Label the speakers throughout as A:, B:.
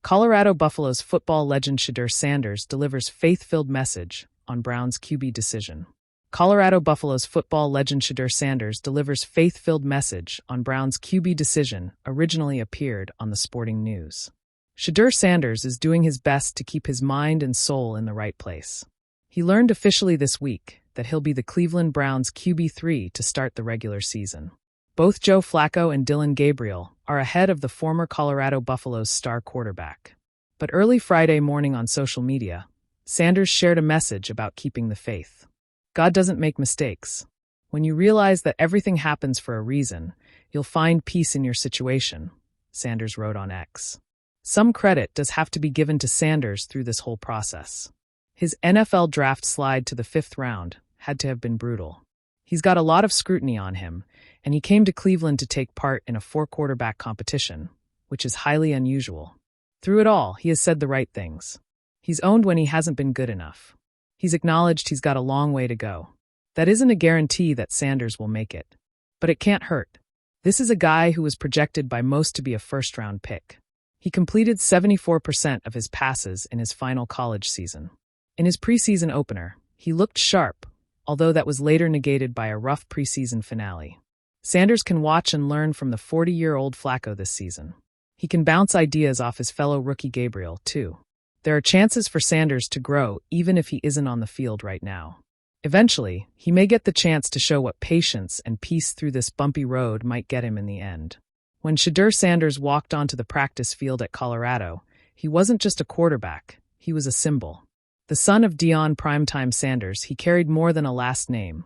A: Colorado Buffaloes football legend Shedeur Sanders delivers faith-filled message on Browns QB decision. Colorado Buffaloes football legend Shedeur Sanders delivers faith-filled message on Browns QB decision originally appeared on the Sporting News. Shedeur Sanders is doing his best to keep his mind and soul in the right place. He learned officially this week that he'll be the Cleveland Browns QB3 to start the regular season. Both Joe Flacco and Dillon Gabriel are ahead of the former Colorado Buffaloes star quarterback. But early Friday morning on social media, Sanders shared a message about keeping the faith. God doesn't make mistakes. When you realize that everything happens for a reason, you'll find peace in your situation, Sanders wrote on X. Some credit does have to be given to Sanders through this whole process. His NFL draft slide to the 5th round had to have been brutal. He's got a lot of scrutiny on him, and he came to Cleveland to take part in a 4-quarterback competition, which is highly unusual. Through it all, he has said the right things. He's owned when he hasn't been good enough. He's acknowledged he's got a long way to go. That isn't a guarantee that Sanders will make it. But it can't hurt. This is a guy who was projected by most to be a first-round pick. He completed 74% of his passes in his final college season. In his preseason opener, he looked sharp, although that was later negated by a rough preseason finale. Sanders can watch and learn from the 40-year-old Flacco this season. He can bounce ideas off his fellow rookie Gabriel, too. There are chances for Sanders to grow even if he isn't on the field right now. Eventually, he may get the chance to show what patience and peace through this bumpy road might get him in the end. When Shedeur Sanders walked onto the practice field at Colorado, he wasn't just a quarterback, he was a symbol. The son of Deion Primetime Sanders, he carried more than a last name.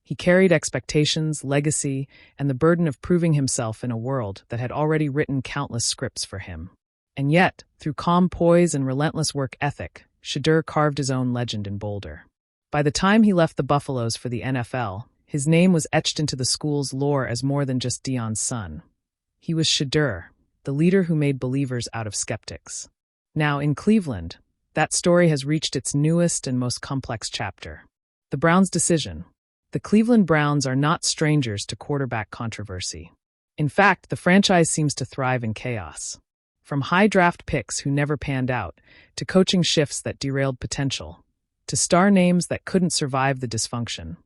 A: He carried expectations, legacy, and the burden of proving himself in a world that had already written countless scripts for him. And yet, through calm poise and relentless work ethic, Shedeur carved his own legend in Boulder. By the time he left the Buffaloes for the NFL, his name was etched into the school's lore as more than just Deion's son. He was Shedeur, the leader who made believers out of skeptics. Now, in Cleveland, that story has reached its newest and most complex chapter. The Browns' decision. The Cleveland Browns are not strangers to quarterback controversy. In fact, the franchise seems to thrive in chaos. From high draft picks who never panned out, to coaching shifts that derailed potential, to star names that couldn't survive the dysfunction,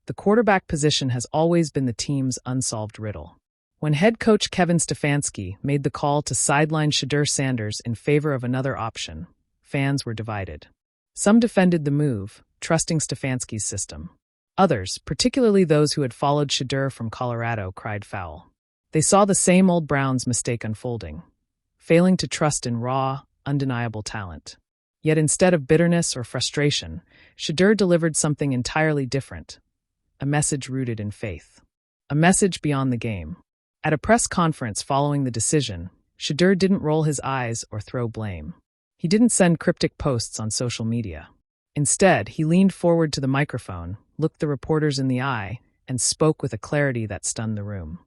A: the quarterback position has always been the team's unsolved riddle. When head coach Kevin Stefanski made the call to sideline Shedeur Sanders in favor of another option, fans were divided. Some defended the move, trusting Stefanski's system. Others, particularly those who had followed Shedeur from Colorado, cried foul. They saw the same old Browns mistake unfolding, failing to trust in raw, undeniable talent. Yet instead of bitterness or frustration, Shedeur delivered something entirely different, a message rooted in faith. A message beyond the game. At a press conference following the decision, Shedeur didn't roll his eyes or throw blame. He didn't send cryptic posts on social media. Instead, he leaned forward to the microphone, looked the reporters in the eye, and spoke with a clarity that stunned the room.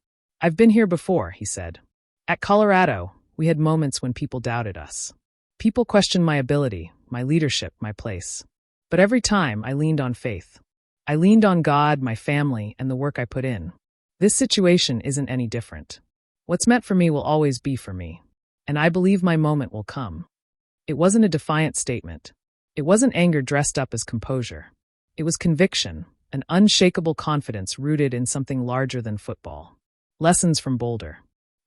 A: "I've been here before," he said. "At Colorado, we had moments when people doubted us. People questioned my ability, my leadership, my place. But every time, I leaned on faith. I leaned on God, my family, and the work I put in. This situation isn't any different. What's meant for me will always be for me. And I believe my moment will come." It wasn't a defiant statement. It wasn't anger dressed up as composure. It was conviction, an unshakable confidence rooted in something larger than football. Lessons from Boulder.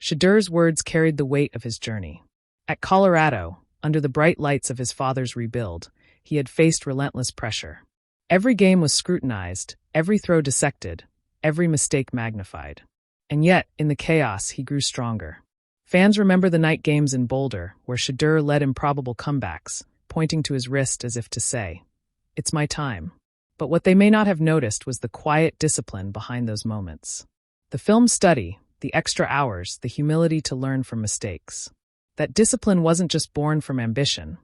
A: Shedeur's words carried the weight of his journey. At Colorado, under the bright lights of his father's rebuild, he had faced relentless pressure. Every game was scrutinized, every throw dissected, every mistake magnified. And yet, in the chaos, he grew stronger. Fans remember the night games in Boulder, where Shedeur led improbable comebacks, pointing to his wrist as if to say, "It's my time." But what they may not have noticed was the quiet discipline behind those moments. The film study, the extra hours, the humility to learn from mistakes. That discipline wasn't just born from ambition,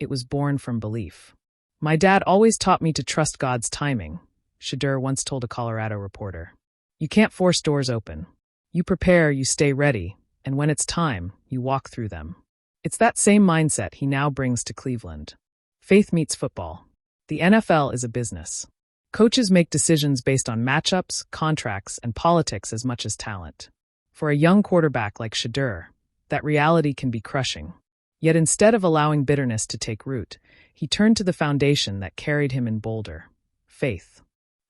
A: it was born from belief. "My dad always taught me to trust God's timing," Shedeur once told a Colorado reporter. "You can't force doors open. You prepare, you stay ready, and when it's time, you walk through them." It's that same mindset he now brings to Cleveland. Faith meets football. The NFL is a business. Coaches make decisions based on matchups, contracts, and politics as much as talent. For a young quarterback like Shedeur, that reality can be crushing. Yet instead of allowing bitterness to take root, he turned to the foundation that carried him in Boulder: faith.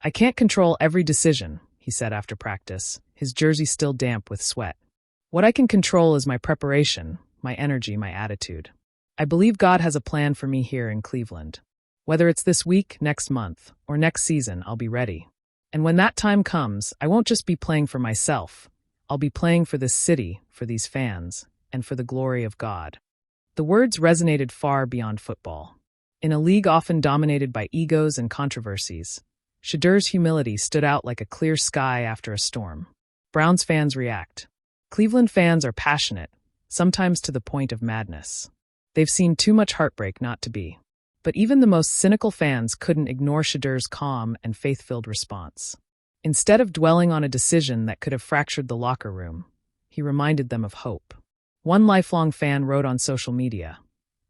A: "I can't control every decision," he said after practice, his jersey still damp with sweat. "What I can control is my preparation, my energy, my attitude. I believe God has a plan for me here in Cleveland. Whether it's this week, next month, or next season, I'll be ready. And when that time comes, I won't just be playing for myself. I'll be playing for this city, for these fans, and for the glory of God." The words resonated far beyond football. In a league often dominated by egos and controversies, Shedeur's humility stood out like a clear sky after a storm. Browns fans react. Cleveland fans are passionate, sometimes to the point of madness. They've seen too much heartbreak not to be. But even the most cynical fans couldn't ignore Shedeur's calm and faith-filled response. Instead of dwelling on a decision that could have fractured the locker room, he reminded them of hope. One lifelong fan wrote on social media,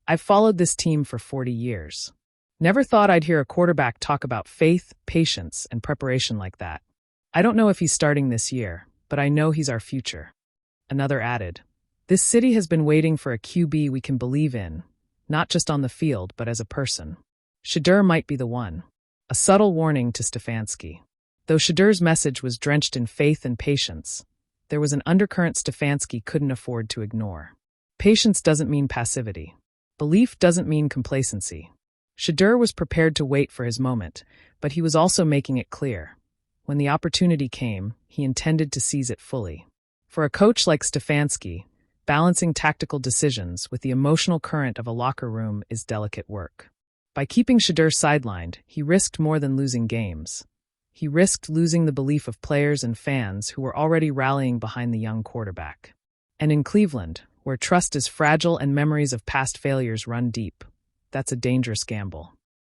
A: "I've followed this team for 40 years. Never thought I'd hear a quarterback talk about faith, patience, and preparation like that. I don't know if he's starting this year, but I know he's our future." Another added, "This city has been waiting for a QB we can believe in, not just on the field, but as a person. Shedeur might be the one." A subtle warning to Stefanski. Though Shedeur's message was drenched in faith and patience, there was an undercurrent Stefanski couldn't afford to ignore. Patience doesn't mean passivity. Belief doesn't mean complacency. Shedeur was prepared to wait for his moment, but he was also making it clear. When the opportunity came, he intended to seize it fully. For a coach like Stefanski, balancing tactical decisions with the emotional current of a locker room is delicate work. By keeping Shedeur sidelined, he risked more than losing games. He risked losing the belief of players and fans who were already rallying behind the young quarterback. And in Cleveland, where trust is fragile and memories of past failures run deep, that's a dangerous gamble.